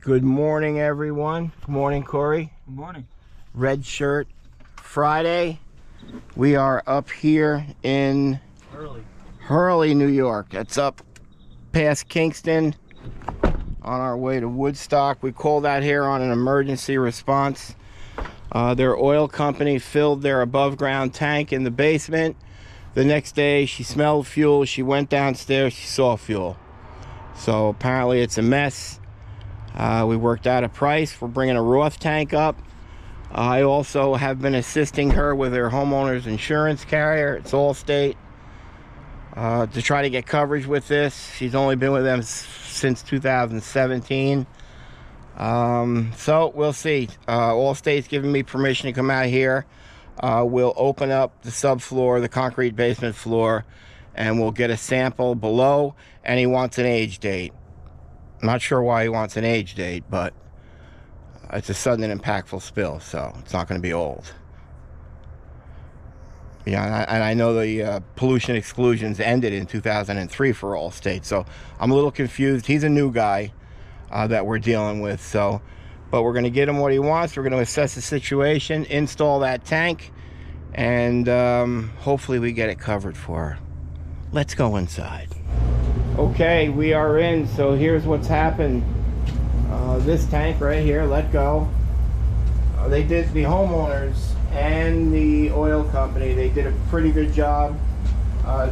Good morning, everyone. Good morning, Corey. Good morning. Red shirt Friday. We are up here in Hurley, New York. That's up past Kingston on our way to Woodstock. We called out here on an emergency response. Their oil company filled their above ground tank in the basement. The next day she smelled fuel. She went downstairs, she saw fuel. So apparently it's a mess. We worked out a price. We're bringing a Roth tank up. I also have been assisting her with her homeowner's insurance carrier. It's Allstate. To try to get coverage with this. She's only been with them since 2017. So we'll see. Allstate's giving me permission to come out here. We'll open up the subfloor, the concrete basement floor, and we'll get a sample below. And he wants an age date. I'm not sure why he wants an age date, but it's a sudden and impactful spill, so it's not going to be old. Yeah, and I know the pollution exclusions ended in 2003 for Allstate, so I'm a little confused. He's a new guy that we're dealing with, so, but we're going to get him what he wants. We're going to assess the situation, install that tank, and hopefully we get it covered for her. Let's go inside. Okay, we are in, so here's what's happened. This tank right here, let go. They did, the homeowners and the oil company, they did a pretty good job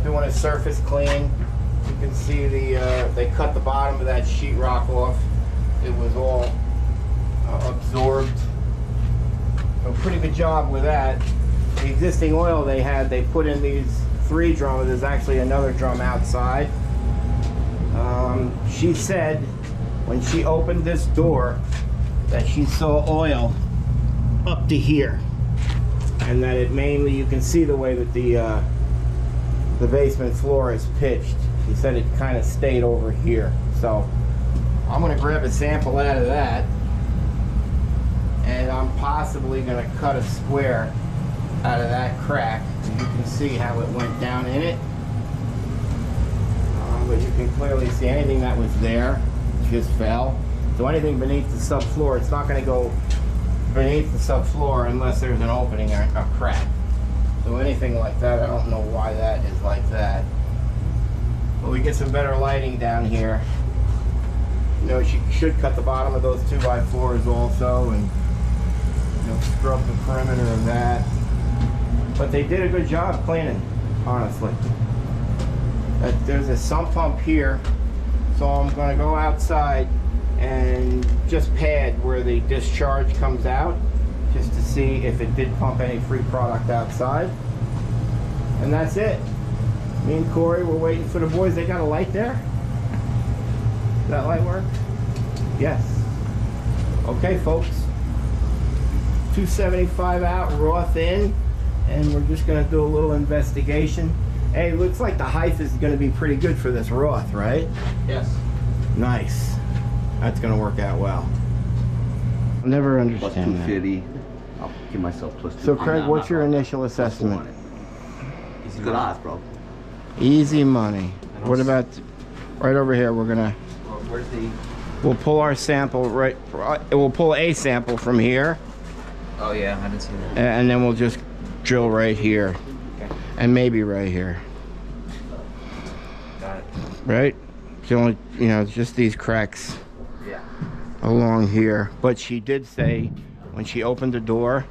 doing a surface clean. You can see they cut the bottom of that sheetrock off. It was all absorbed. A pretty good job with that. The existing oil they had, they put in these 3 drums. There's actually another drum outside. She said when she opened this door that she saw oil up to here, and that it mainly, you can see the way that the basement floor is pitched. She said it kind of stayed over here. So I'm going to grab a sample out of that, and I'm possibly going to cut a square out of that crack. You can see how it went down in it. But you can clearly see anything that was there just fell. So anything beneath the subfloor, it's not going to go beneath the subfloor unless there's an opening or a crack. So anything like that, I don't know why that is like that. But we get some better lighting down here. You know, she should cut the bottom of those 2x4s also, and you know, scrub the perimeter of that. But they did a good job cleaning, honestly. There's a sump pump here, so I'm going to go outside and just pad where the discharge comes out, just to see if it did pump any free product outside. And that's it. Me and Corey, we're waiting for the boys. They got a light there? Does that light work? Yes. Okay, folks. 275 out, Roth in, and we're just going to do a little investigation. Hey, it looks like the height is going to be pretty good for this Roth, right? Yes. Nice. That's going to work out well. I'll never understand plus 250. I'll give myself plus 250. So, Craig, what's your initial assessment? It's good odds, bro. Easy money. What about right over here? We're going to... Where's the... We'll pull our sample right... We'll pull a sample from here. Oh, yeah, I didn't see that. And then we'll just drill right here. And maybe right here. Got it. Right? It's only, you know, just these cracks along here. But she did say when she opened the door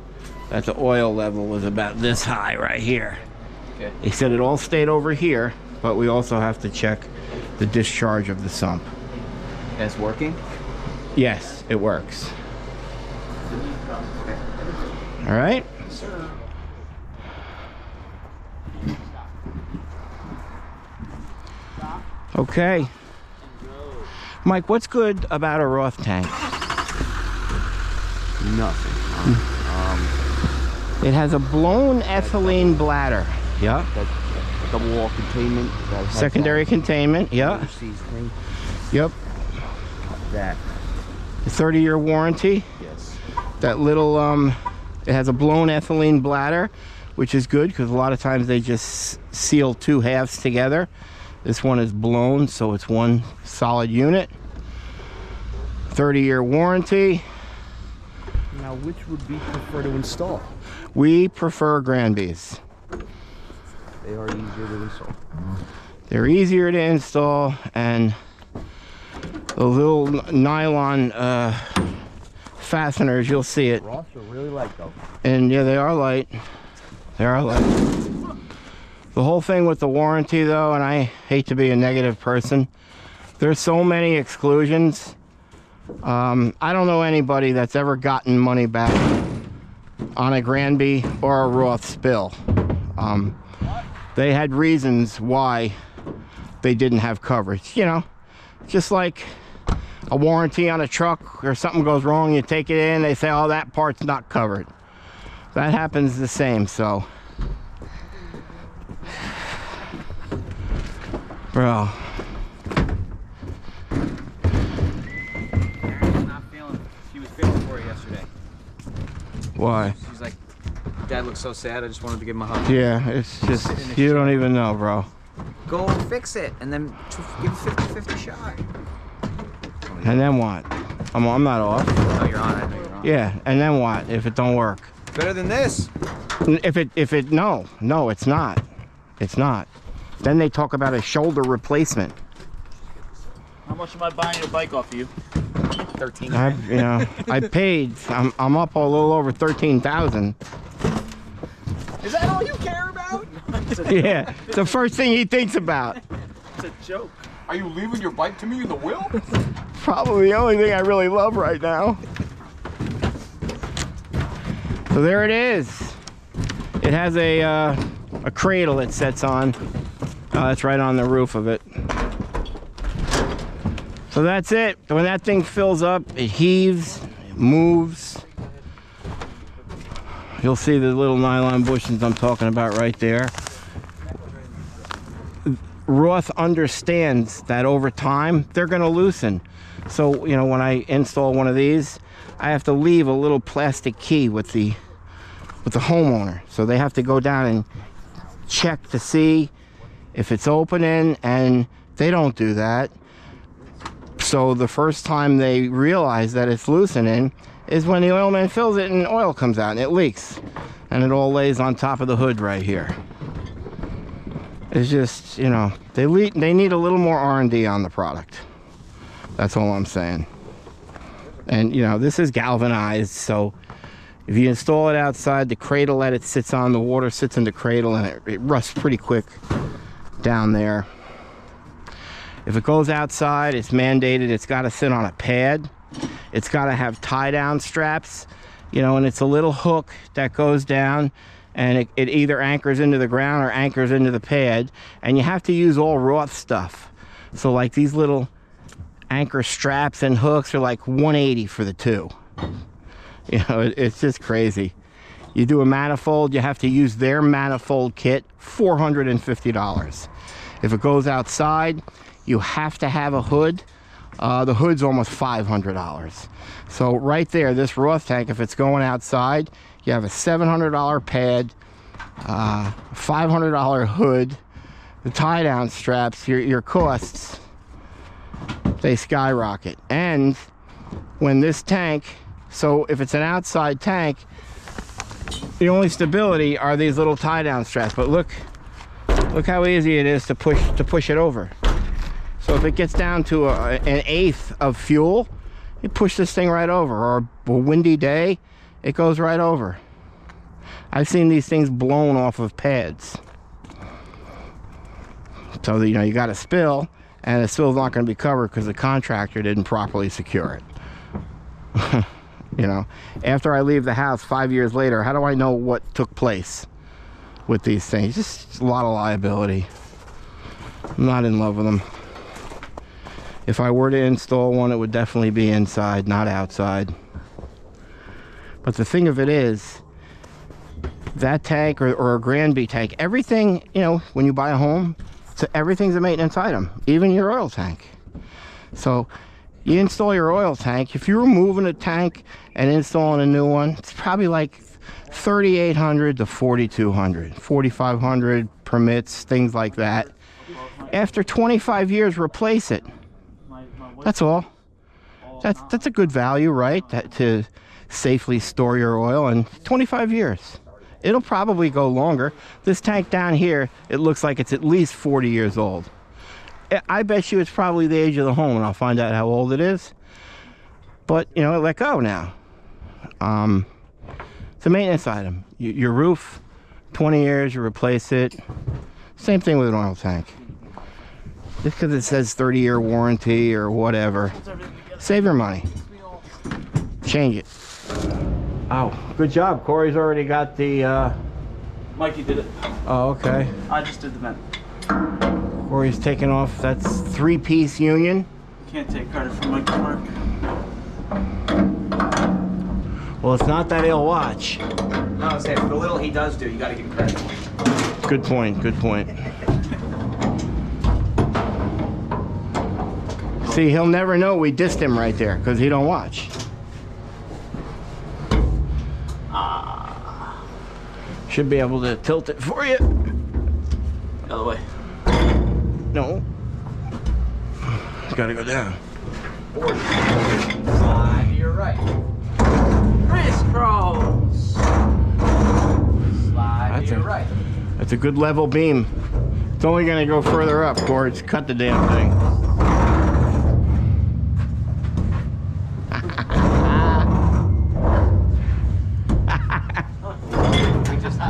that the oil level was about this high right here. Okay. He said it all stayed over here, but we also have to check the discharge of the sump. And it's working? Yes, it works. All right? Yes, sir. Okay. Mike, what's good about a Roth tank? Nothing. It has a blown ethylene bladder. Yeah. That double wall containment. That has Secondary containment. Yeah. overseas thing. Yep. That. 30-year warranty. Yes. That little, it has a blown ethylene bladder, which is good because a lot of times they just seal 2 halves together. This one is blown, so it's one solid unit. 30-year warranty. Now, which would be prefer to install? We prefer Granby's. They are easier to install. They're easier to install, and the little nylon fasteners, you'll see it. Ross are really light though. And yeah, they are light. They are light. The whole thing with the warranty though, and I hate to be a negative person, there's so many exclusions. I don't know anybody that's ever gotten money back on a Granby or a Roth spill. They had reasons why they didn't have coverage, you know, just like a warranty on a truck, or something goes wrong, you take it in, they say, oh, that part's not covered. That happens the same. So bro, She was feeling for you yesterday. why? She's like, Dad looks so sad, I just wanted to give him a hug. Yeah, it's just, you don't even know, bro. Go fix it, and then give a 50-50 shot. And then what? I'm not off. Oh, you're on. I know you're on. Yeah, and then what if it don't work? Better than this. No, it's not. It's not. Then they talk about a shoulder replacement. How much am I buying your bike off of you? 13. I paid. I'm up a little over 13,000. Is that all you care about? Yeah, it's the first thing he thinks about. It's a joke. Are you leaving your bike to me in the will? Probably the only thing I really love right now. So there it is. It has a cradle it sets on. That's right on the roof of it. So that's it. When that thing fills up, it heaves, it moves. You'll see the little nylon bushings I'm talking about right there. Roth understands that over time they're going to loosen. So, you know, when I install one of these, I have to leave a little plastic key with the homeowner. So they have to go down and check to see if it's opening, and they don't do that. So the first time they realize that it's loosening is when the oilman fills it and oil comes out and it leaks, and it all lays on top of the hood right here. It's just, you know, they need a little more R&D on the product. That's all I'm saying. And you know, this is galvanized, so if you install it outside, the cradle that it sits on, the water sits in the cradle, and it rusts pretty quick down there. If it goes outside, it's mandated it's got to sit on a pad. It's got to have tie-down straps, you know, and it's a little hook that goes down, and it either anchors into the ground or anchors into the pad, and you have to use all Roth stuff. So like these little anchor straps and hooks are like $180 for the two. You know, it's just crazy. You do a manifold, you have to use their manifold kit, $450. If it goes outside, you have to have a hood. The hood's almost $500. So right there, this Roth tank, if it's going outside, you have a $700 pad, $500 hood, the tie-down straps, your costs, they skyrocket. And when this tank, so if it's an outside tank, the only stability are these little tie-down straps. But look how easy it is to push it over. So if it gets down to an eighth of fuel, you push this thing right over. Or a windy day, it goes right over. I've seen these things blown off of pads. So you know, you got a spill, and the spill's not going to be covered because the contractor didn't properly secure it. You know, after I leave the house 5 years later, how do I know what took place with these things? Just a lot of liability. I'm not in love with them. If I were to install one, it would definitely be inside, not outside. But the thing of it is, that tank or a Granby tank, everything, you know, when you buy a home, so everything's a maintenance item, even your oil tank. So you install your oil tank. If you're removing a tank and installing a new one, it's probably like $3,800 to $4,200, $4,500 permits, things like that. After 25 years, replace it. That's all. That's a good value, right? That to safely store your oil, and 25 years. It'll probably go longer. This tank down here, it looks like it's at least 40 years old. I bet you it's probably the age of the home, and I'll find out how old it is. But, you know, let go now. It's a maintenance item. Your roof, 20 years, you replace it. Same thing with an oil tank. Just because it says 30-year warranty or whatever, save your money. Change it. Oh, good job. Corey's already got the... Mikey did it. Oh, okay. I just did the vent. Corey's taking off. That's 3-piece union. Can't take credit for Mikey's work. Well, it's not that he'll watch. No, I was saying, for the little he does do, you gotta give him credit. Good point, good point. See, he'll never know we dissed him right there because he don't watch. Should be able to tilt it for you. The other way. No. It's gotta go down. Slide to your right. Crisscross. Slide to your right. That's a good level beam. It's only gonna go further up, Corey. Just cut the damn thing.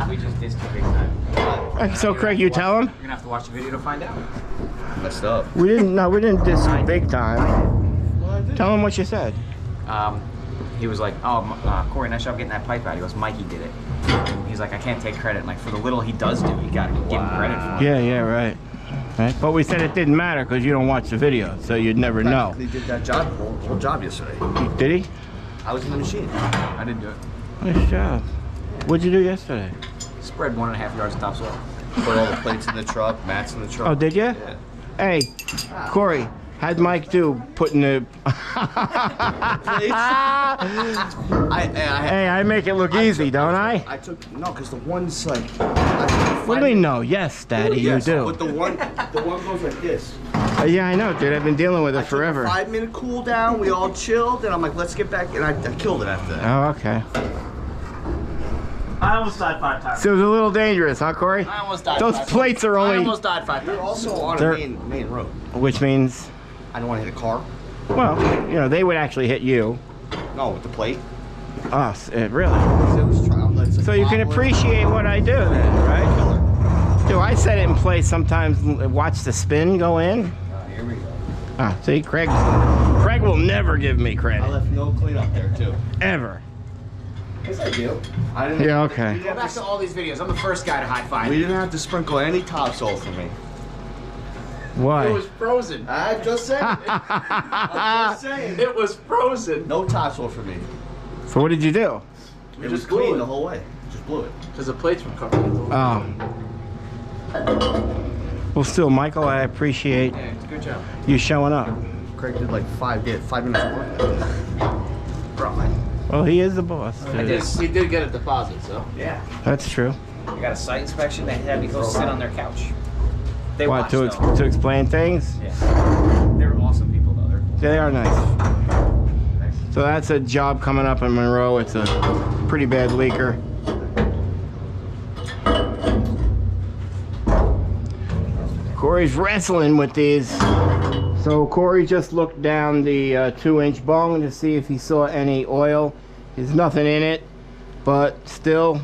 We just dissed you big time. So, Craig, you tell him? You're gonna have to watch the video to find out. Messed up. We didn't diss you big time. Tell him what you said. He was like, oh, Corey, nice job getting that pipe out. He goes, Mikey did it. He's like, I can't take credit. Like, for the little he does do, you gotta give him credit for it. Yeah, right. Right? But we said it didn't matter because you don't watch the video, so you'd never know. He did that job, whole job yesterday. Did he? I was in the machine. I didn't do it. Nice job. What'd you do yesterday? Spread 1.5 yards of topsoil. Put all the plates in the truck, mats in the truck. Oh, did you? Yeah. Hey, Corey, how'd Mike do putting the... Hey, I make it look easy, don't I? I took, no, because the one's like... What do you mean, no? Yes, Daddy, Yes, you do. But the one goes like this. Yeah, I know, dude. I've been dealing with it forever. Took a 5-minute cool down, we all chilled, and I'm like, let's get back, and I killed it after that. Oh, okay. I almost died 5 times. So it was a little dangerous, huh, Corey? I almost died. Those plates are I only... almost died 5 They're times. also on They're- a main road. Which means, I don't want to hit a car. well, you know, they would actually hit you. No, with the plate. Us, really. So you can appreciate what I do then, right? Do I set it in place sometimes, watch the spin go in? Here we go. Ah, see, Craig will never give me I credit. left no cleanup there too. Ever. Yes, I do. I didn't. Yeah, okay. Go back to all these videos. I'm the first guy to high five. We didn't have to sprinkle any topsoil for me. Why? It was frozen. I just said it. I'm just saying. It was frozen. No topsoil for me. So what did you do? It was clean the whole way. Just blew it. Because the plates were covered. Oh. Well, still, Michael, I appreciate Yeah, it's a good job. you showing up. Craig did like 5 minutes of work. Bro, Well, he is the boss. I did. He did get a deposit, so. Yeah. That's true. We got a site inspection. They had me go sit on their couch. They What, watched, to, though. to explain things? Yeah. They were awesome people, though. They're cool. They are nice. So that's a job coming up in Monroe. It's a pretty bad leaker. Corey's wrestling with these. So Corey just looked down the 2-inch bung to see if he saw any oil. There's nothing in it, but still,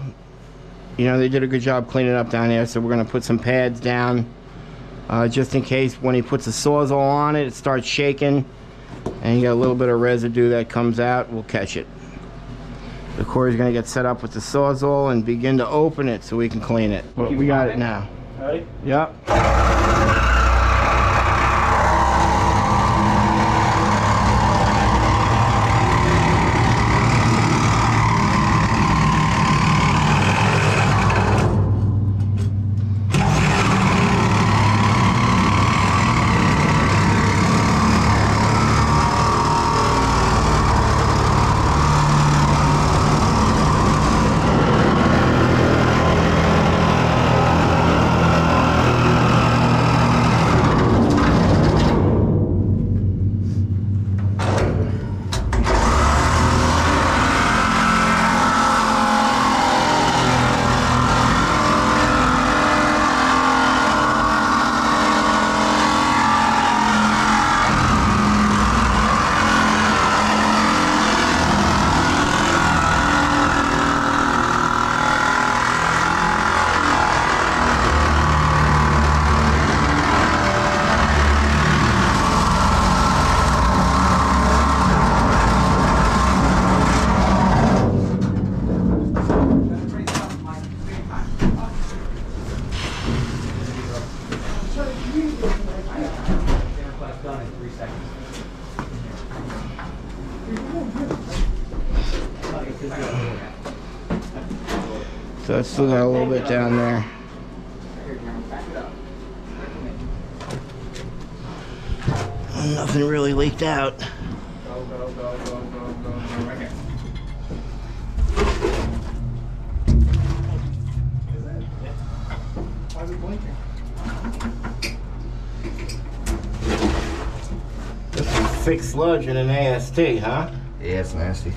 you know, they did a good job cleaning up down there. So we're gonna put some pads down just in case when he puts a Sawzall on it, it starts shaking and you got a little bit of residue that comes out, we'll catch it. The Corey's gonna get set up with the Sawzall and begin to open it so we can clean it. But we got it now. Ready? Yep. So it's still got a little bit down there. Nothing really leaked out. This is thick sludge in an AST, huh? Yeah, it's nasty.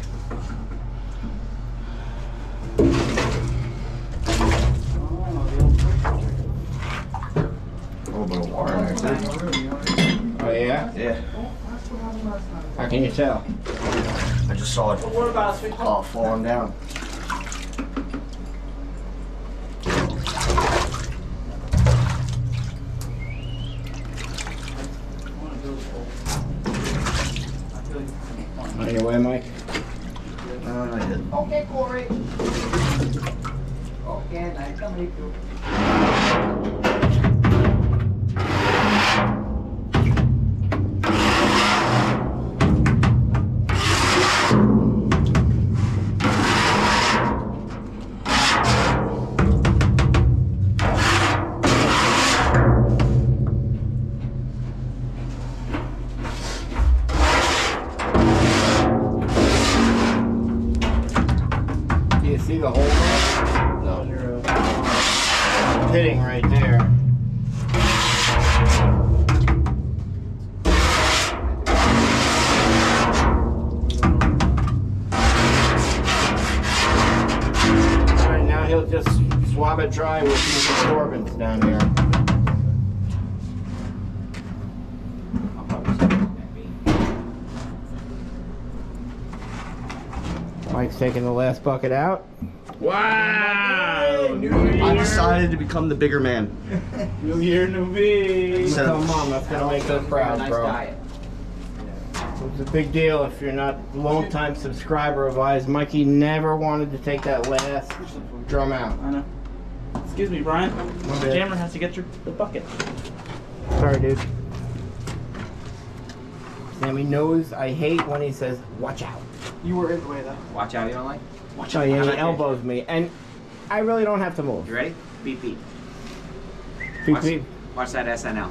A little bit of water in there too. Oh yeah? Yeah. How can you tell? I just saw it all falling down. On your way, Mike? No, not yet. Okay, Corey. Okay, nice to meet you. Do you see the hole there? No. Pitting right there. Alright, now he'll just swab it dry with these absorbents down here. I'll probably start with that bean. Mike's taking the last bucket out. Wow! I decided to become the bigger man. New year, new me. So- Tell Mom that's gonna make her proud, Nice bro. diet. It's a big deal if you're not a long-time subscriber of ours. Mikey never wanted to take that last drum out. I know. Excuse me, Brian. bad. The jammer has to get the bucket. Sorry, dude. Sammy knows I hate when he says, watch out. You were in the way though. Watch out, you don't like? Watch out, yeah, he elbows me. And I really don't have to move. You ready? Beep beep. Beep, Watch, beep. watch that SNL.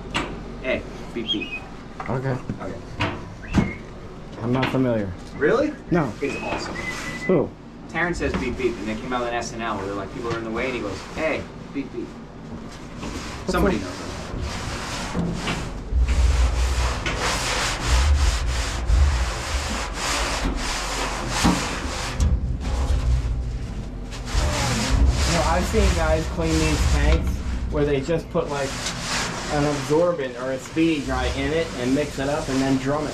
Hey, beep beep. Okay. Okay. I'm not familiar. Really? No. It's awesome. Who? Taryn says beep beep, and they came out with an SNL where they're like, people are in the way, and he goes, hey, beep beep. Somebody knows that. No, I've seen guys clean these tanks where they just put like an absorbent or a speedy dry in it and mix it up and then drum it.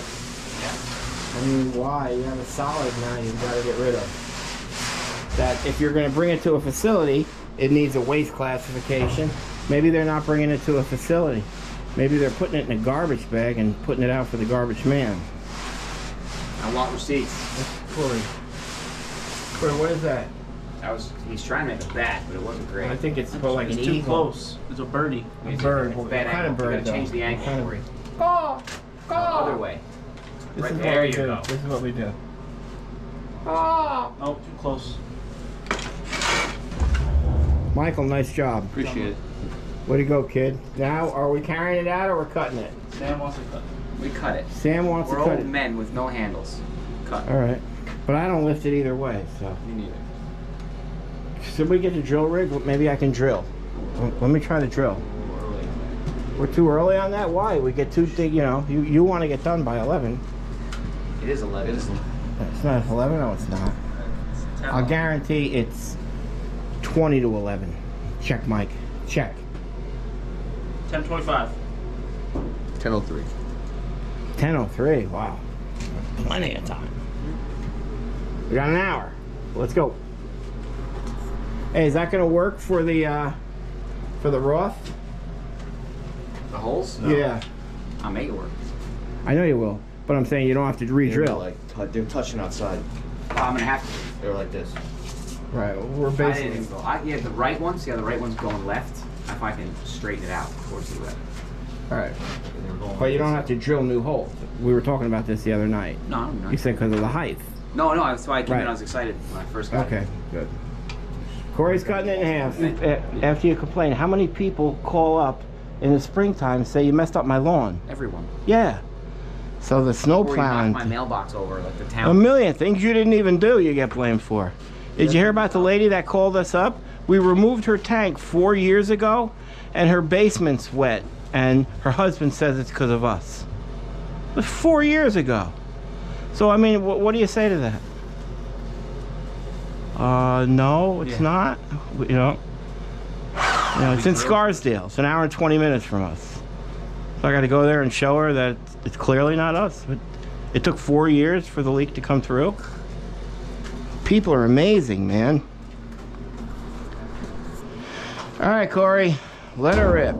I mean, why? You have a solid now you've got to get rid of. That if you're going to bring it to a facility, it needs a waste classification. Maybe they're not bringing it to a facility. Maybe they're putting it in a garbage bag and putting it out for the garbage man. I want receipts. Corey. Corey, what is that? He's trying to make a bat, but it wasn't great. I think it's supposed like an It's too eagle. close. It's a birdie. A bird. It's a What bad kind of angle. You bird gotta though? change the angle, What kind of- Corey. Caw, caw. Other way. This Right is there what we you do. go. This is what we do. Oh, too close. Michael, nice job. Appreciate it. Way to go, kid. Now, are we carrying it out or we're cutting it? Sam wants to cut. We cut it. Sam wants We're to cut old it. men with no handles. Cut. All right. But I don't lift it either way, so. Me neither. Should we get the drill rig? Maybe I can drill. Let me try to drill. We're too early on that? Why? We get too big, you know. You want to get done by 11. It is 11. It is. It's not 11? No, it's not. I'll guarantee it's 20 to 11. Check, Mike. Check. 10:25. 10:03. 10:03. Wow. Plenty of time. We got an hour. Let's go. Hey, is that gonna work for the Roth? The holes? Yeah. I'll make it work. I know you will, but I'm saying you don't have to They're re-drill. like they're touching outside. Oh, I'm gonna have to. They're like this. Right. We're I basically. didn't go. Yeah, the right ones. Yeah, the right one's going left. If I can straighten it out towards the left. All right. And they're going But you like don't have to drill new holes. We were talking about this the other night. No, I'm You not. said because of the height. No, that's why I came Right. in. I was excited when I first got Okay, it. good. Corey's cutting it in half. After you complain, how many people call up in the springtime and say you messed up my lawn? Everyone. Yeah. So the snow Or you knocked plowing. my mailbox over, like the A town. million things you didn't even do you get blamed for. Did you hear about the lady that called us up? We removed her tank 4 years ago and her basement's wet and her husband says it's because of us. It was 4 years ago. So I mean, what do you say to that? No, it's not. You know, it's in Scarsdale. It's an hour and 20 minutes from us. So I got to go there and show her that it's clearly not us. But it took 4 years for the leak to come through. People are amazing, man. All right, Corey, let her rip.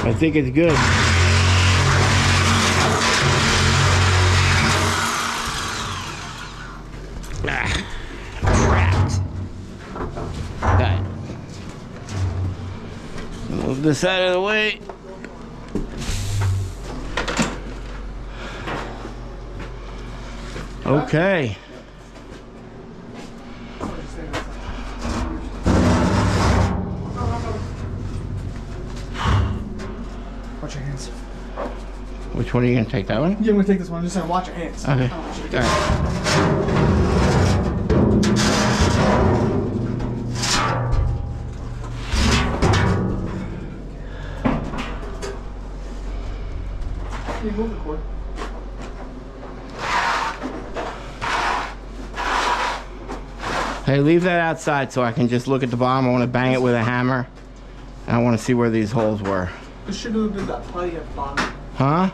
I think it's good. Wrapped. Right. Move this out of the way. Okay. Watch your hands. Which one are you gonna take? That one? Yeah, I'm gonna take this one. I'm just gonna watch your hands. Okay. I don't want you to All get right. You move the cord. Hey, leave that outside so I can just look at the bottom. I want to bang it with a hammer. And I want to see where these holes were. You should have done that putty at the bottom. Huh?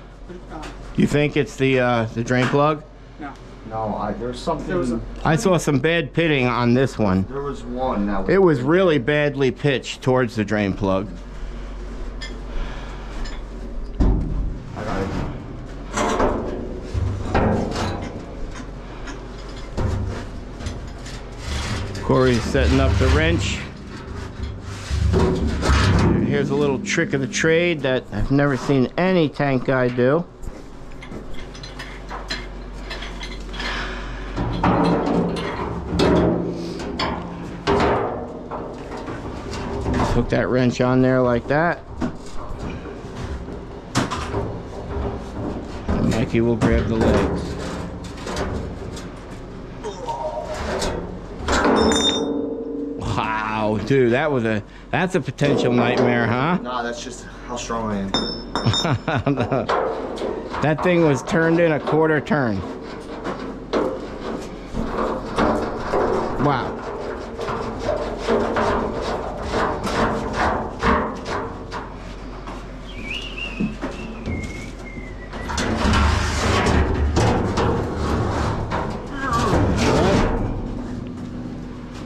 You think it's the drain plug? No. No, there's something. There was a. I saw some bad pitting on this one. There was one that was. It was really badly pitched towards the drain plug. I got it. Corey's setting up the wrench. Here's a little trick of the trade that I've never seen any tank guy do. Just hook that wrench on there like that. And Mikey will grab the legs. Wow, dude, that's a potential nightmare, huh? Nah, that's just how strong I am. That thing was turned in a quarter turn. Wow.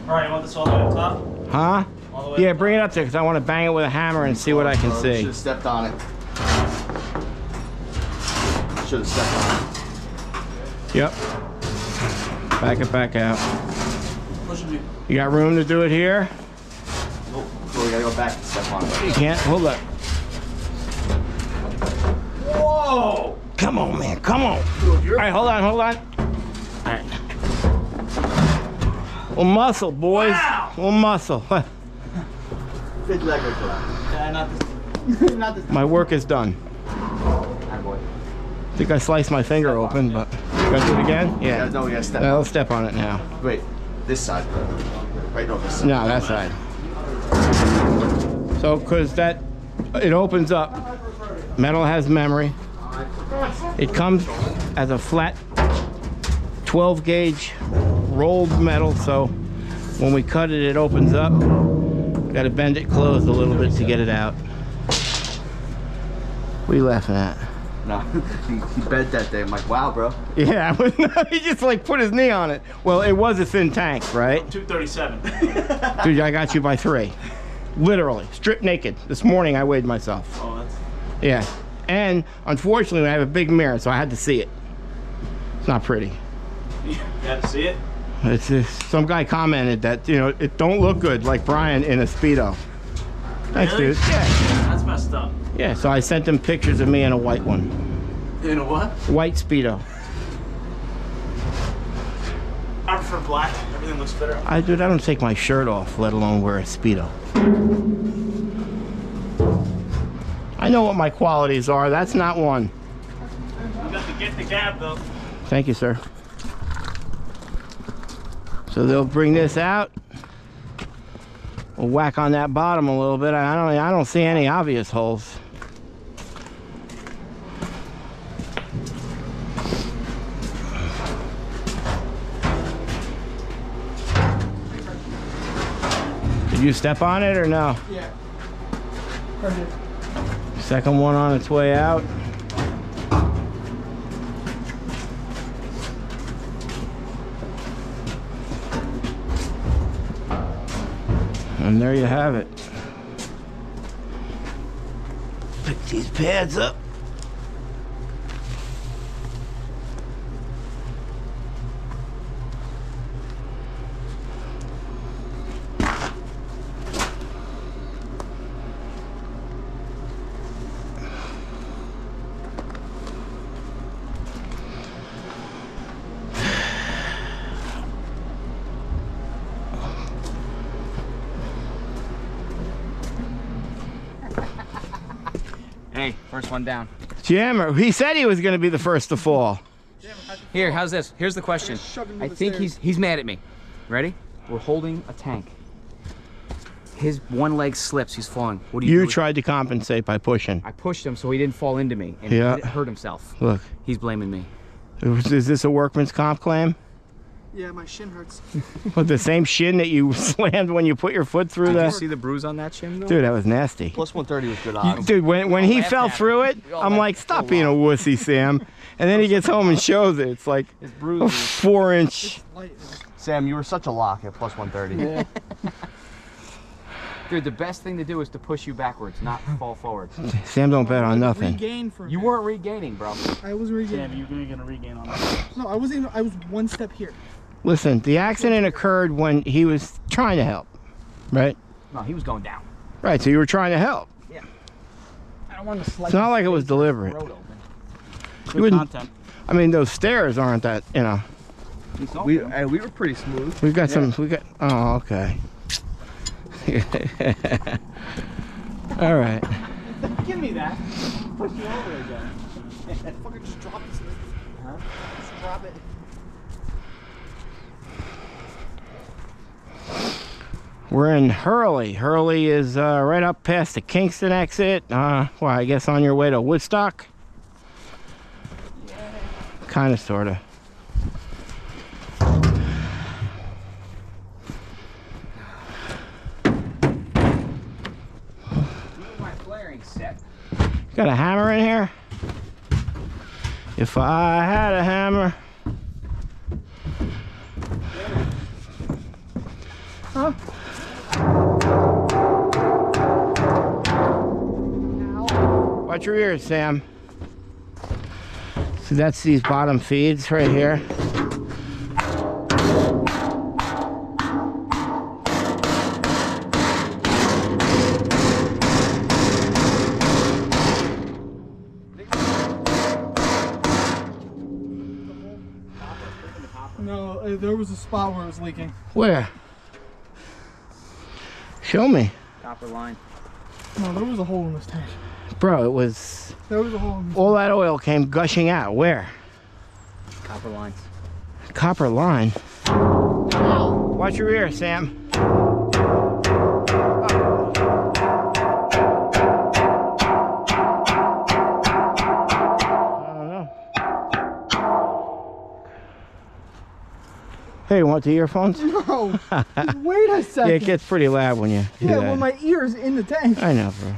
Alright, you want this all the way up top? Huh? All the way Yeah, up bring it up there because I want to bang it with a hammer and see what I can Should see. have stepped on it. Should have stepped on it. Yep. Back it back out. Pushing me. You got room to do it here? Nope. So we gotta go back and step on it. You can't? Hold up. Whoa! Come on, man. Come on. All right, hold on, hold on. All right. Well, muscle, boys. Wow. Well, muscle. Big leg or flat. Yeah, not this. Not this. My work is done. Hi, boy. I think I sliced my finger open, but gotta do it again? Yeah, Yeah. no, we gotta step I'll on step on it now. it. Wait, this side. Right, no, this side. No, that side. So, because it opens up. Metal has memory. It comes as a flat 12 gauge rolled metal, so when we cut it, it opens up. Got to bend it closed a little bit to get it out. What are you laughing at? No, he bent that day. I'm like, wow, bro. Yeah, he just like put his knee on it. Well, it was a thin tank, right? 237. Dude, I got you by 3. Literally, stripped naked. This morning I weighed myself. Oh, that's. Yeah. And unfortunately, I have a big mirror, so I had to see it. It's not pretty. You gotta see it. It's just, some guy commented that, you know, it don't look good like Brian in a Speedo. Thanks, Really? dude. Yeah. That's messed up. Yeah, so I sent him pictures of me in a white one. In a what? White Speedo. I prefer black. Everything looks better. Dude, I don't take my shirt off, let alone wear a Speedo. I know what my qualities are. That's not one. You got to get the gab though. Thank you, sir. So they'll bring this out. We'll whack on that bottom a little bit. I don't see any obvious holes. Did you step on it or no? Yeah. Right here. Second one on its way out. And there you have it. Pick these pads up. Hey, first one down. Jammer, he said he was going to be the first to fall. Here, how's this? Here's the question. I think he's mad at me. Ready? We're holding a tank. His one leg slips, he's falling. What do you do? You tried to compensate by pushing. I pushed him so he didn't fall into me and Yeah. he hurt himself. Look, He's blaming me. is this a workman's comp claim? Yeah, my shin hurts. With the same shin that you slammed when you put your foot through Did you the... see the bruise on that shin though? Dude, that was nasty. Plus 130 was good odds. Dude, when he laughed fell at through it, We all I'm laughed like, so stop being a long. wussy, Sam. And then he gets home and shows it. It's like His a bruise. 4-inch. Light. Sam, you were such a lock at plus 130. Dude, the best thing to do is to push you backwards, not fall forward. Sam don't bet on nothing. Regain for a You minute. weren't regaining, bro. I was Damn, regaining. you're gonna regain on that. No, I wasn't even. I was one step here. Listen, the accident occurred when he was trying to help, right? No, he was going down. Right, so you were trying to help. I don't want to slice It's not his like it was face or his deliberate. throat open. You Good wouldn't- content. I mean, those stairs aren't that, you know. we were pretty smooth. We've got some, we got, oh, okay. All right. Give me that. Push you over again. Fucker, just drop this. Huh? Just drop it. We're in Hurley. Hurley is right up past the Kingston exit. Well, I guess on your way to Woodstock. Kind of, sort of. My flaring set. Got a hammer in here? If I had a hammer. Huh? Watch your ears, Sam. So that's these bottom feeds right here. No, there was a spot where it was leaking. Where? Show me. Copper line. No, there was a hole in this tank. Bro, it was... There was a hole in this all that oil came gushing out. Where? Copper lines. Copper line. Watch your ear, Sam. I don't know. Hey, you want the earphones? No! Wait a second! Yeah, it gets pretty loud when you do Yeah, that. well, my ear is in the tank. I know, bro.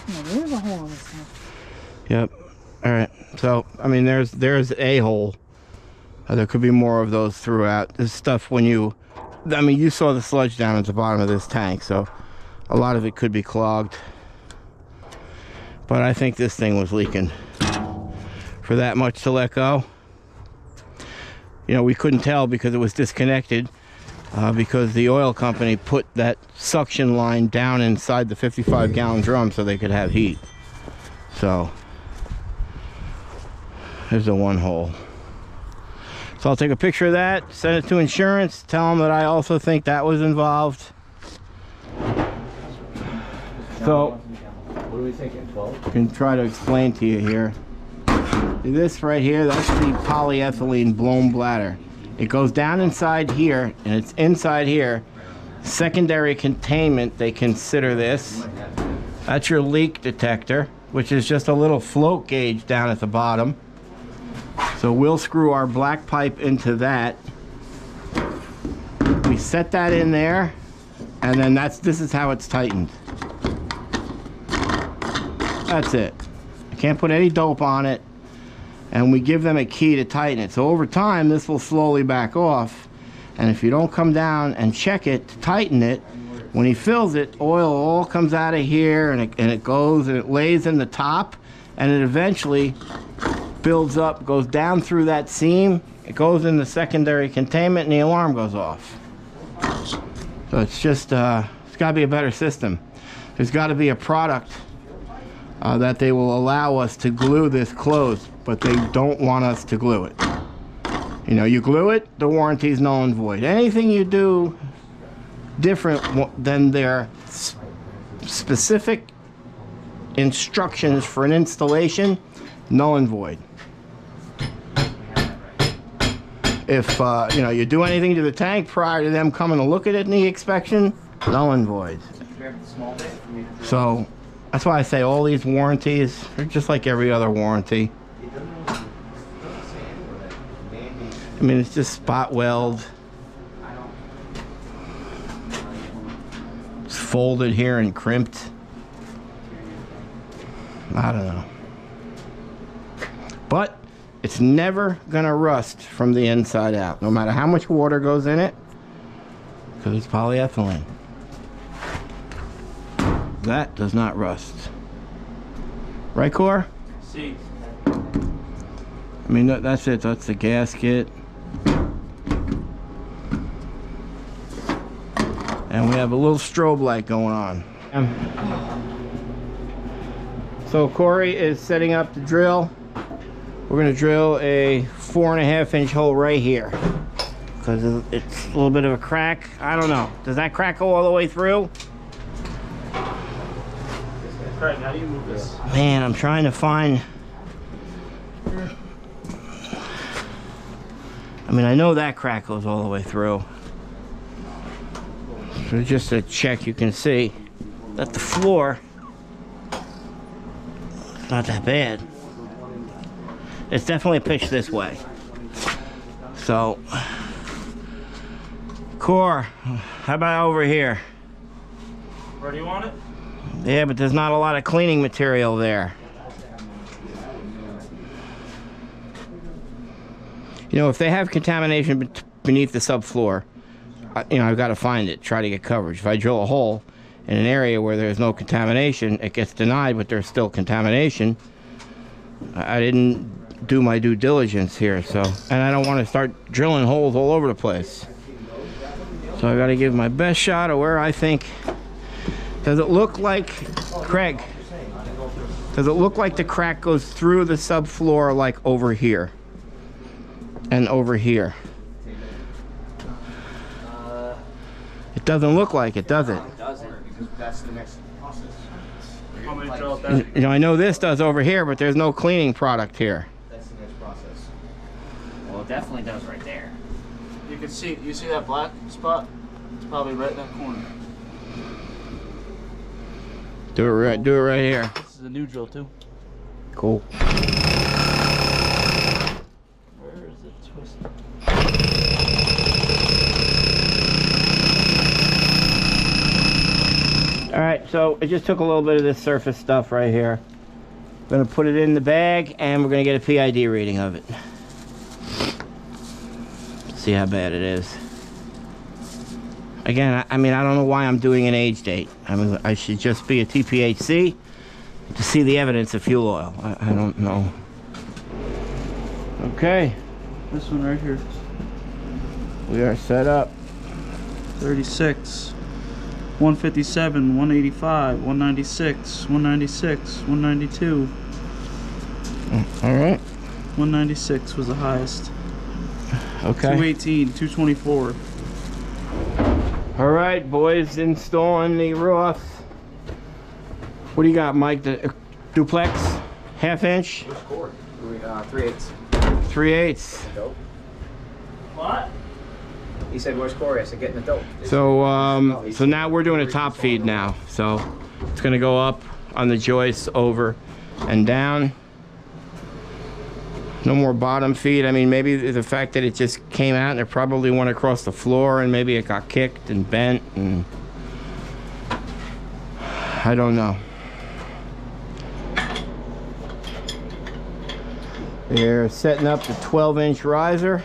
No, there is a hole in this tank. Yep. All right. So, I mean, there's a hole. There could be more of those throughout. This stuff when you, I mean, you saw the sludge down at the bottom of this tank, so a lot of it could be clogged. But I think this thing was leaking for that much to let go. You know, we couldn't tell because it was disconnected, because the oil company put that suction line down inside the 55-gallon drum so they could have heat. So there's the one hole. So I'll take a picture of that, send it to insurance, tell them that I also think that was involved. So What are we thinking, 12? I can try to explain to you here. This right here, that's the polyethylene blown bladder. It goes down inside here, and it's inside here. Secondary containment, they consider this. That's your leak detector, which is just a little float gauge down at the bottom. So we'll screw our black pipe into that. We set that in there, and then this is how it's tightened. That's it. I can't put any dope on it, and we give them a key to tighten it. So over time, this will slowly back off, and if you don't come down and check it to tighten it, when he fills it, oil all comes out of here, and it goes and it lays in the top, and it eventually builds up, goes down through that seam, it goes in the secondary containment, and the alarm goes off. So it's just, it's got to be a better system. There's got to be a product that they will allow us to glue this closed, but they don't want us to glue it. You know, you glue it, the warranty is null and void. Anything you do different than their specific instructions for an installation, null and void. If you know, you do anything to the tank prior to them coming to look at it in the inspection, null and void. So that's why I say all these warranties are just like every other warranty. I mean, it's just spot weld. It's folded here and crimped. I don't know. But it's never gonna rust from the inside out, no matter how much water goes in it, because it's polyethylene. That does not rust. Right, Core? See. I mean, that's it. That's the gasket. And we have a little strobe light going on. So Corey is setting up the drill. We're gonna drill a 4.5-inch hole right here, because it's a little bit of a crack. I don't know. Does that crack go all the way through? Craig, how do you move this? Man, I'm trying to find. I mean, I know that crack goes all the way through. So just to check, you can see that the floor is not that bad. It's definitely pitched this way. So, Core, how about over here? Where do you want it? Yeah, but there's not a lot of cleaning material there. You know, if they have contamination beneath the subfloor, you know, I've got to find it, try to get coverage. If I drill a hole in an area where there's no contamination, it gets denied, but there's still contamination. I didn't do my due diligence here, so, and I don't want to start drilling holes all over the place. So I got to give my best shot of where I think. Does it look like, Craig, does it look like the crack goes through the subfloor like over here and over here? It doesn't look like it, does it? It doesn't, because that's the next process. Want me to drill it that? You know, I know this does over here, but there's no cleaning product here. That's the next process. Well, it definitely does right there. You can see, you see that black spot? It's probably right in that corner. Do it right here. This is a new drill too. Cool. Where is it twisted? All right, so I just took a little bit of this surface stuff right here. I'm gonna put it in the bag, and we're gonna get a PID reading of it. See how bad it is. Again, I mean, I don't know why I'm doing an age date. I mean, I should just be a TPHC to see the evidence of fuel oil. I don't know. Okay, This one right here. we are set up. 36, 157, 185, 196, 196, 192. All right. 196 was the highest. Okay. 218, 224. All right, boys, installing the Roth. What do you got, Mike? The duplex, half-inch, 3/8. 3/8. What? He said, "Where's Corey?" I said, "Get in the dope." So, so now we're doing a top feed now. So it's gonna go up on the joist, over and down. No more bottom feed. I mean, maybe the fact that it just came out and it probably went across the floor and maybe it got kicked and bent and I don't know. They're setting up the 12-inch riser.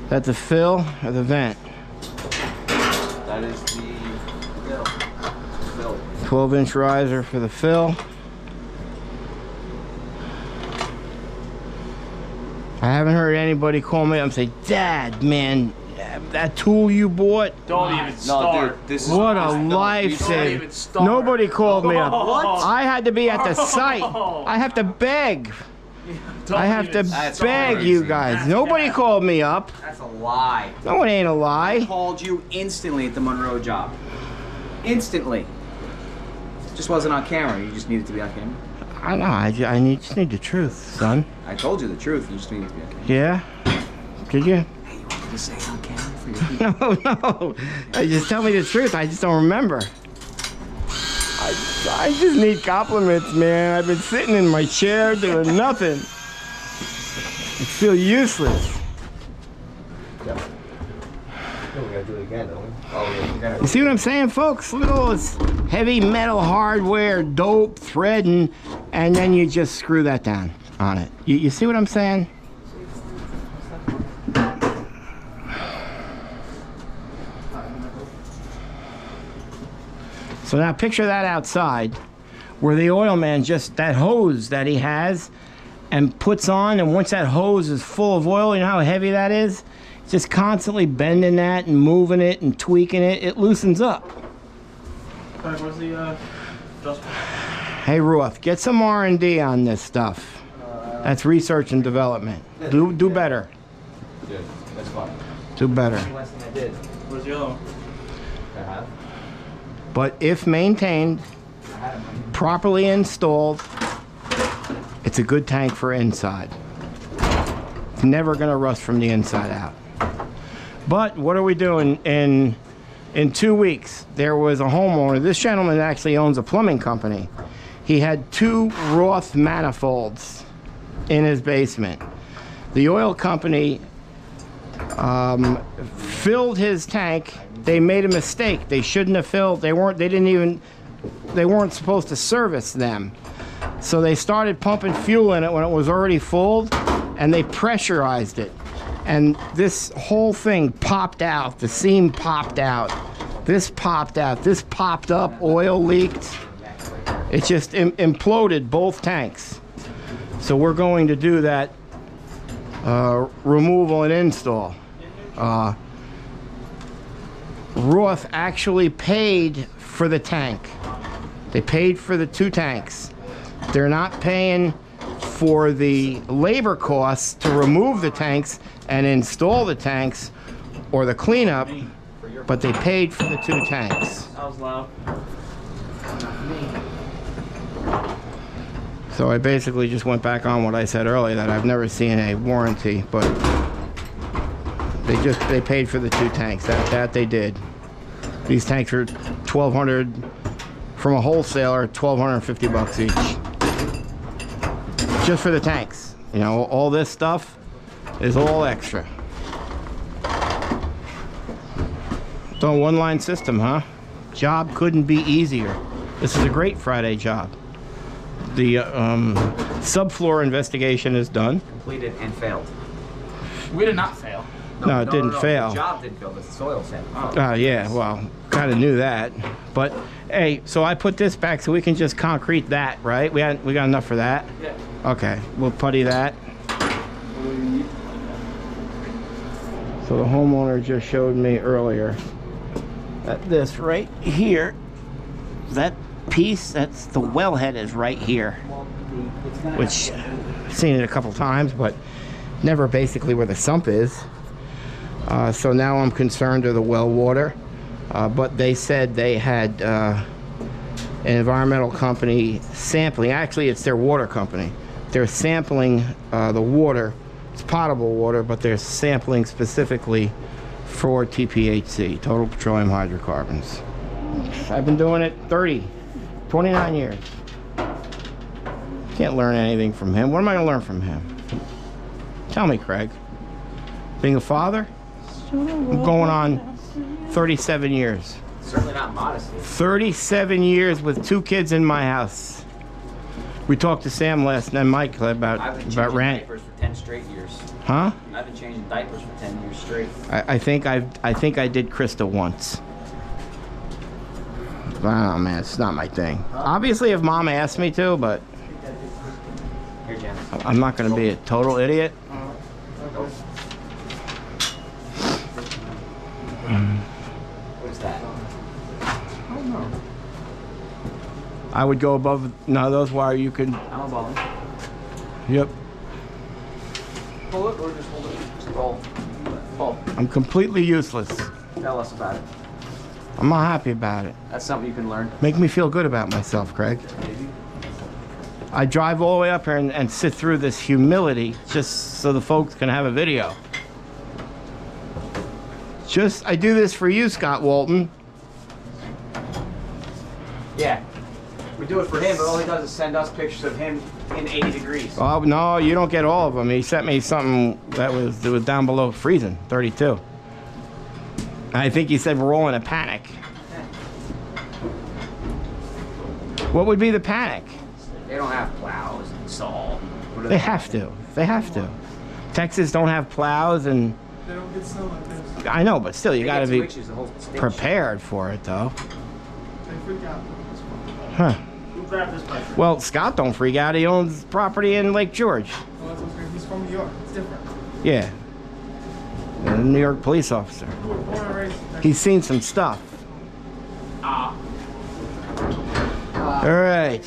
That's the fill or the vent? That is the fill. 12-inch riser for the fill. I haven't heard anybody call me up and say, "Dad, man, that tool you bought, Don't even start. No, dude, this is what a Don't lifesaver." even start. Nobody called me up. What? I had to be at the site. I have to beg. Don't I have to even That's beg crazy. you guys. Nobody called me up. That's a lie. No, it ain't a I lie. called you instantly at the Monroe job. Instantly. Just wasn't on camera. You just needed to be on camera. I know. Just need the truth, son. I told you the truth. You just needed to be on camera. Yeah? Did you? Hey, you wanted to say it on camera for your people? No. Just tell me the truth. I just don't remember. I just need compliments, man. I've been sitting in my chair doing nothing. I feel useless. We gotta do it again, don't we? Oh, yeah, we gotta. You see what I'm saying, folks? Look at all this heavy metal hardware, dope, threading, and then you just screw that down on it. You see what I'm saying? So now picture that outside, where the oil man just, that hose that he has and puts on, and once that hose is full of oil, you know how heavy that is? Just constantly bending that and moving it and tweaking it, it loosens up. Okay, where's the adjustment? Hey Roth, get some R&D on this stuff. That's research and development. Do better. Dude, that's fine. Do better. Last thing I did. Where's the other one? I have. But if maintained, properly installed, it's a good tank for inside. It's never gonna rust from the inside out. But what are we doing? In 2 weeks, there was a homeowner. This gentleman actually owns a plumbing company. He had 2 Roth manifolds in his basement. The oil company filled his tank. They made a mistake. They shouldn't have filled. They weren't supposed to service them. So they started pumping fuel in it when it was already full, and they pressurized it. And this whole thing popped out. The seam popped out. This popped out. This popped up. Oil leaked. It just imploded both tanks. So we're going to do that removal and install. Roth actually paid for the tank. They paid for the 2 tanks. They're not paying for the labor costs to remove the tanks and install the tanks or the cleanup, but they paid for the 2 tanks. That was loud. So I basically just went back on what I said earlier, that I've never seen a warranty, but they paid for the 2 tanks. That they did. These tanks are $1,200 from a wholesaler, $1,250 each. Just for the tanks. You know, all this stuff is all extra. So one-line system, huh? Job couldn't be easier. This is a great Friday job. The subfloor investigation is done. Completed and failed. We did not fail. No, it didn't fail. The job didn't fail, but the soil said. Oh, yeah, well, kind of knew that. But, hey, so I put this back so we can just concrete that, right? We got enough for that? Yeah. Okay, we'll putty that. So the homeowner just showed me earlier that this right here, that piece, that's the wellhead is right here. Which, I've seen it a couple times, but never basically where the sump is. So now I'm concerned of the well water. But they said they had an environmental company sampling. Actually, it's their water company. They're sampling the water. It's potable water, but they're sampling specifically for TPHC, total petroleum hydrocarbons. I've been doing it 29 years. Can't learn anything from him. What am I going to learn from him? Tell me, Craig. Being a father? I'm going on 37 years. Certainly not modesty. 37 years with 2 kids in my house. We talked to Sam last night, Mike, about rent. Diapers for 10 straight years. Huh? I've been changing diapers for 10 years straight. I think I did Krista once. I don't know, man. It's not my thing. Obviously, if Mom asked me to, but Here, Jen. I'm not going to be a total idiot. What is that? I would go above none of those wire. You could. I'm a ball. Yep. Pull it or just hold it? Just roll. Pull. I'm completely useless. Tell us about it. I'm not happy about it. That's something you can learn. Make me feel good about myself, Craig. I drive all the way up here and sit through this humility just so the folks can have a video. I do this for you, Scott Walton. Yeah. We do it for him, but all he does is send us pictures of him in 80 degrees. Oh, no, you don't get all of them. He sent me something that was down below freezing, 32. I think he said we're all in a panic. What would be the panic? They don't have plows and salt. They have to. They have to. Texas don't have plows and... They don't get snow like this. I know, but still, you They got to get be 2 inches, the whole state. prepared for it, though. They freak out. Huh. Who grabbed this pipe? Well, Scott don't freak out. He owns property in Lake George. Oh, that's what's great. He's from New York. It's different. Yeah. A New York police officer. You were born and raised in Texas. He's seen some stuff. All right.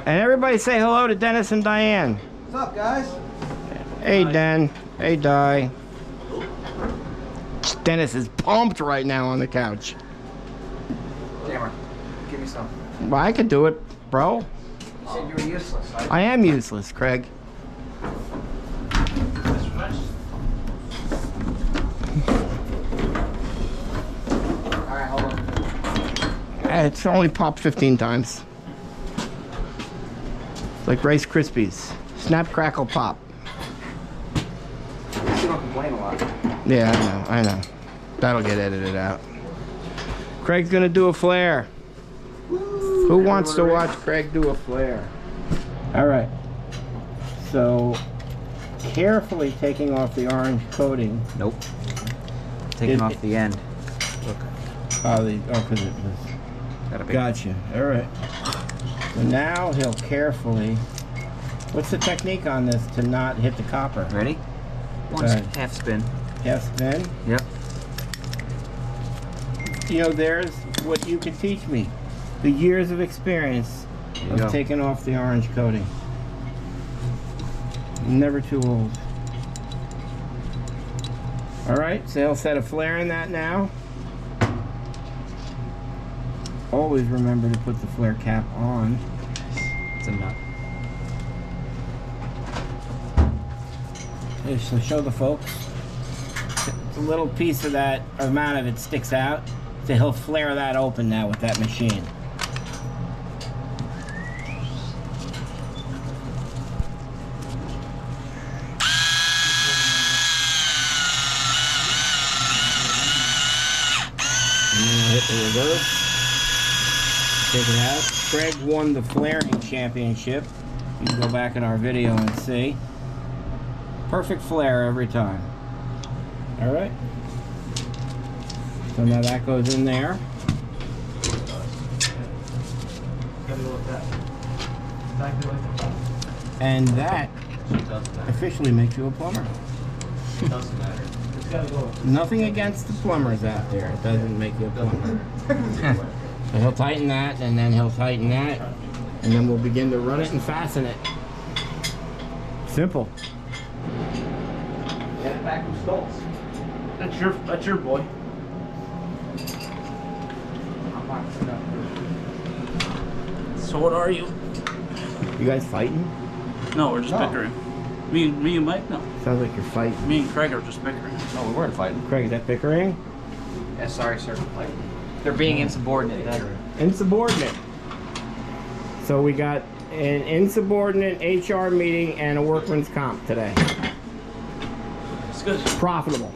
And everybody say hello to Dennis and Diane. What's up, guys? Hey, Den. Hey, Di. Dennis is pumped right now on the couch. Camera, give me some. Well, I could do it, bro. You said you were useless. I am useless, Craig. Alright, hold on. It's only popped 15 times. It's like Rice Krispies. Snap, crackle, pop. You don't complain a lot. Yeah, I know. That'll get edited out. Craig's gonna do a flare. Who wants to watch Craig do a flare? All right. So, carefully taking off the orange coating. Nope. Taking off the end. Look. Because it was. Gotta be. Gotcha. All right. So now he'll carefully. What's the technique on this to not hit the copper? Ready? One Alright. half spin. Half spin. Yep. You know, there's what you could teach me. The years of experience you of go. taking off the orange coating. Never too old. All right, so he'll set a flare in that now. Always remember to put the flare cap on. It's a nut. Okay, so show the folks. It's a little piece of that, or amount of it sticks out. So he'll flare that open now with that machine. And then hit the reverse. Take it out. Craig won the flaring championship. You can go back in our video and see. Perfect flare every time. All right. So now that goes in there. Gotta go with that. Exactly like that. And that It doesn't matter. officially makes you a plumber. It doesn't matter. It's gotta go with Nothing against the plumbers out there. It doesn't make you a plumber. So he'll tighten that, and then he'll tighten that, and then we'll begin to run it and fasten it. Simple. Get it back from Stoltz. That's your boy. So what are you? You guys fighting? No, we're just No. bickering. Me and Mike? No. Sounds like you're fighting. Me and Craig are just bickering. No, we weren't fighting. Craig, is that bickering? Yeah, sorry, sir. They're being insubordinate. Insubordinate. So we got an insubordinate HR meeting and a workman's comp today. It's good. Profitable.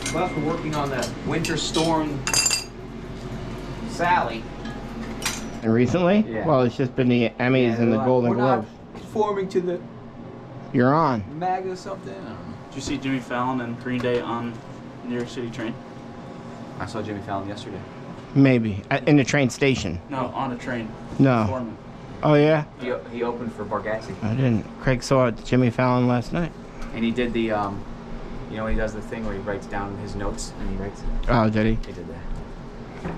Plus, we're working on the Winter Storm Sally. And recently? Yeah. Well, it's just been the Emmys and the Golden Globes. Conforming to the You're on. MAGA something. I don't know. Did you see Jimmy Fallon and Green Day on New York City train? I saw Jimmy Fallon yesterday. Maybe. In the train station. No, on a train. No. Performing. Oh, yeah? He opened for Bargassi. I didn't. Craig saw Jimmy Fallon last night. And he did the, you know, he does the thing where he writes down his notes and he writes. Oh, did he? He did that.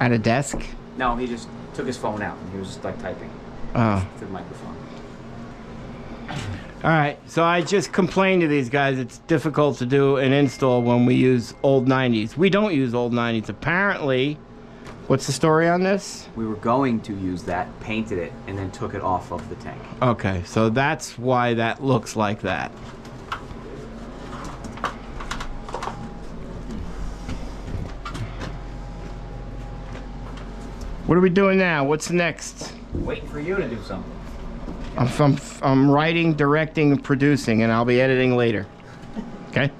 At a desk? No, he just took his phone out and he was just like typing Oh. to the microphone. All right. So I just complained to these guys it's difficult to do an install when we use old 90s. We don't use old 90s. Apparently, what's the story on this? We were going to use that, painted it, and then took it off of the tank. Okay. So that's why that looks like that. What are we doing now? What's next? Waiting for you to do something. I'm writing, directing, and producing, and I'll be editing later. Okay?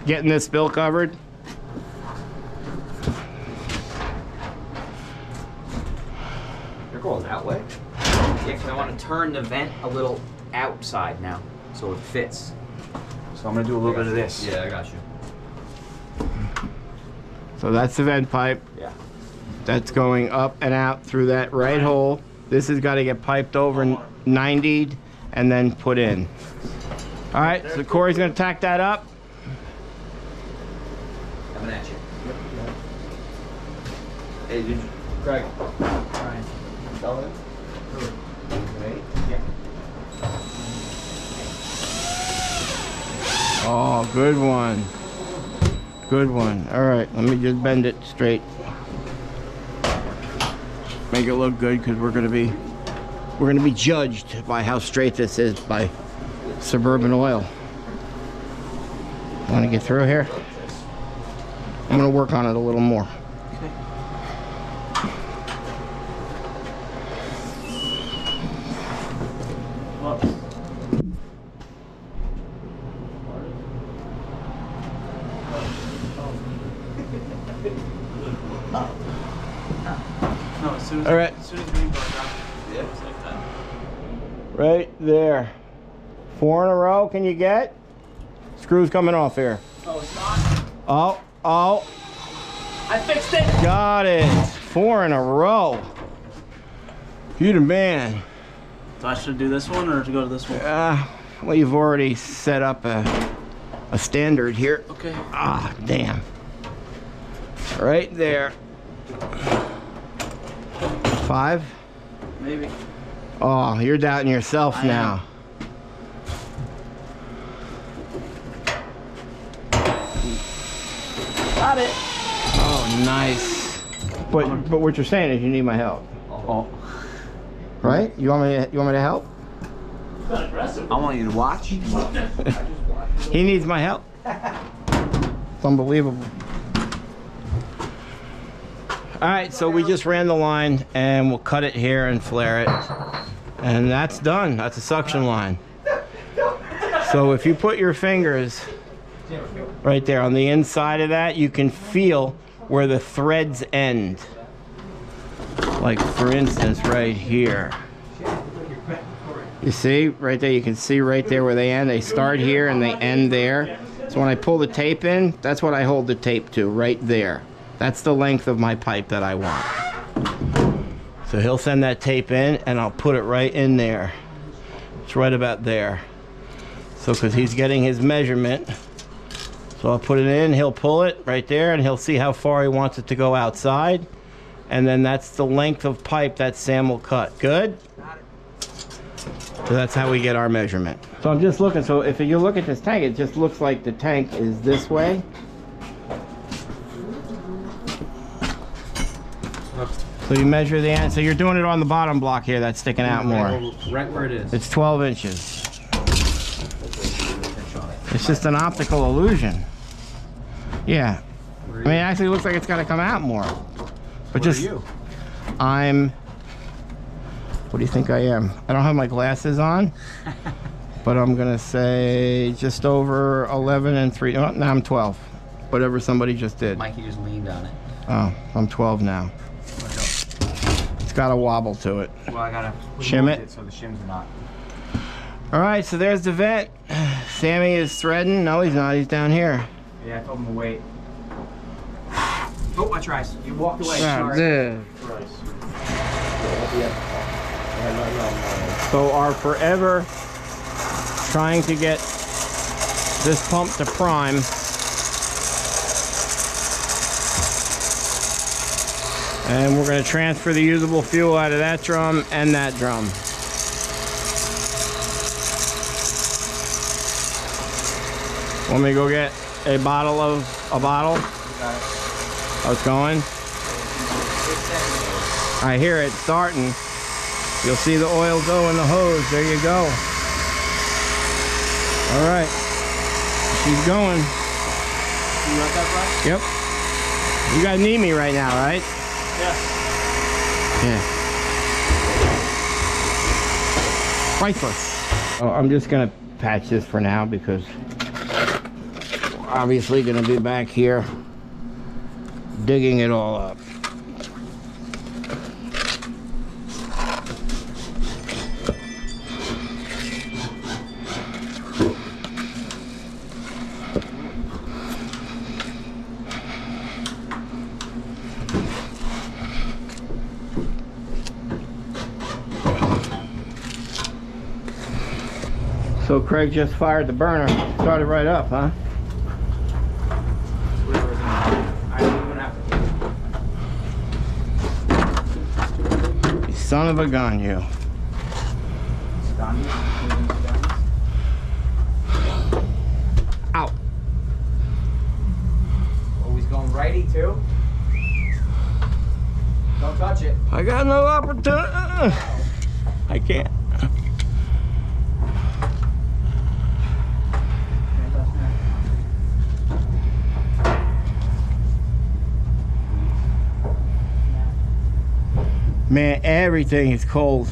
Getting this bill covered. You're going that way? Yeah, because I want to turn the vent a little outside now, so it fits. So I'm going to do a little bit of this. Yeah, I got you. So that's the vent pipe. Yeah. That's going up and out through that right hole. This has got to get piped over and 90'd and then put in. All right, so Corey's going to tack that up. Coming at you. Hey, did you, Craig? Brian. Tell him. Yeah. Oh, good one. Good one. All right, let me just bend it straight. Make it look good because we're gonna be judged by how straight this is by Suburban Oil. Want to get through here? I'm gonna work on it a little more. No, as soon as All right. as soon as green bar dropped, it was like that. Right there. 4 in a row. Can you get? Screw's coming off here. Oh, it's not. Oh. I fixed it. Got it. 4 in a row. You the man. So I should do this one or to go to this one? Well, you've already set up a standard here. Okay. Ah, damn. Right there. 5. Maybe. Oh, you're doubting yourself I am. now. Got it. Oh, nice. But what you're saying is you need my help, Oh. right? You want me to help? Got aggressive. I want you to watch. He needs my help. It's unbelievable. All right, so we just ran the line and we'll cut it here and flare it. And that's done. That's a suction line. So if you put your fingers right there on the inside of that, you can feel where the threads end. Like for instance, right here. You see right there, you can see right there where they end. They start here and they end there. So when I pull the tape in, that's what I hold the tape to, right there. That's the length of my pipe that I want. So he'll send that tape in and I'll put it right in there. It's right about there. So because he's getting his measurement. So I'll put it in, he'll pull it right there and he'll see how far he wants it to go outside. And then that's the length of pipe that Sam will cut. Good? So that's how we get our measurement. So I'm just looking, so if you look at this tank, it just looks like the tank is this way. So you measure the end, so you're doing it on the bottom block here that's sticking out more. Right where it is. It's 12 inches. It's just an optical illusion. Yeah. I mean, it actually looks like it's got to come out more. But just, what do you think I am? I don't have my glasses on, but I'm gonna say just over 11 and 3. Oh, now I'm 12. Whatever somebody just did. Mikey just leaned on it. Oh, I'm 12 now. It's got a wobble to it. Well, I gotta shim it so the shims are not. All right, so there's the vent. Sammy is threading. No, he's not. He's down here. Yeah, I told him to wait. Oh, watch your eyes. You walked away. Ah, Sorry. So our forever trying to get this pump to prime. And we're going to transfer the usable fuel out of that drum and that drum. Want me to go get a bottle? Oh, it's going? I hear it starting. You'll see the oil go in the hose. There you go. All right. She's going. You want that, Yep. You guys need me right now, right? Yes. Yeah. Priceless. Oh, I'm just gonna patch this for now because we're obviously gonna be back here digging it all up. So Craig just fired the burner. Started right up, huh? You son of a gun, you. Ow. Oh, he's going righty too. Don't touch it. I got no opportunity. I can't. Man, everything is cold.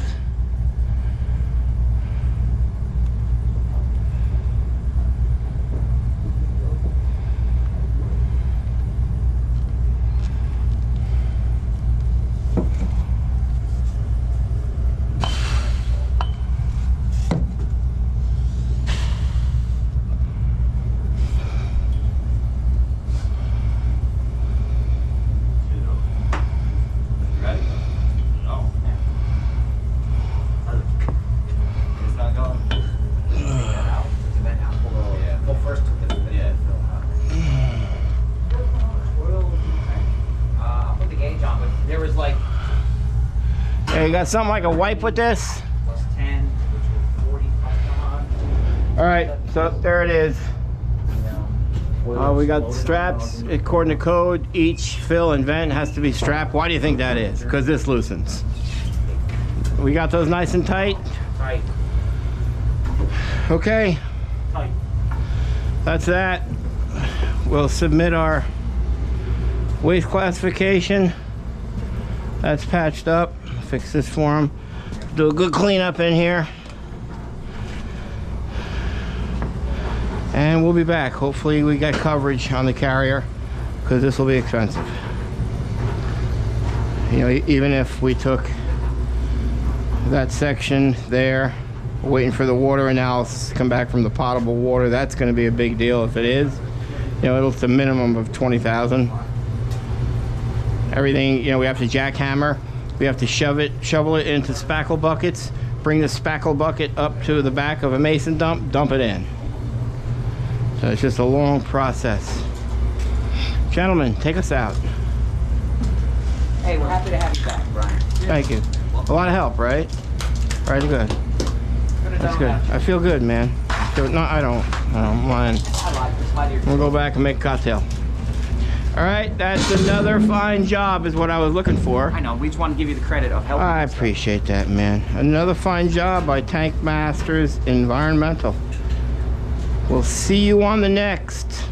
Hey, you got something like a wipe with this? Plus 10, which was 40. All right, so there it is. We got the straps. According to code, each fill and vent has to be strapped. Why do you think that is? Because this loosens. We got those nice and tight? Tight. Okay. Tight. That's that. We'll submit our waste classification. That's patched up. Fix this for him. Do a good cleanup in here. And we'll be back. Hopefully we get coverage on the carrier because this will be expensive. You know, even if we took that section there We're waiting for the water analysis to come back from the potable water. That's going to be a big deal if it is. You know, it's a minimum of 20,000. Everything, you know, we have to jackhammer. We have to shovel it into spackle buckets, bring the spackle bucket up to the back of a mason dump it in. So it's just a long process. Gentlemen, take us out. Hey, we're happy to have you back, Brian. Thank you. A lot of help, right? All right, good. That's good. I feel good, man. No, I don't mind. We'll go back and make a cocktail. All right, that's another fine job is what I was looking for. I know, we just want to give you the credit of helping. I appreciate that, man. Another fine job by Tank Masters Environmental. We'll see you on the next.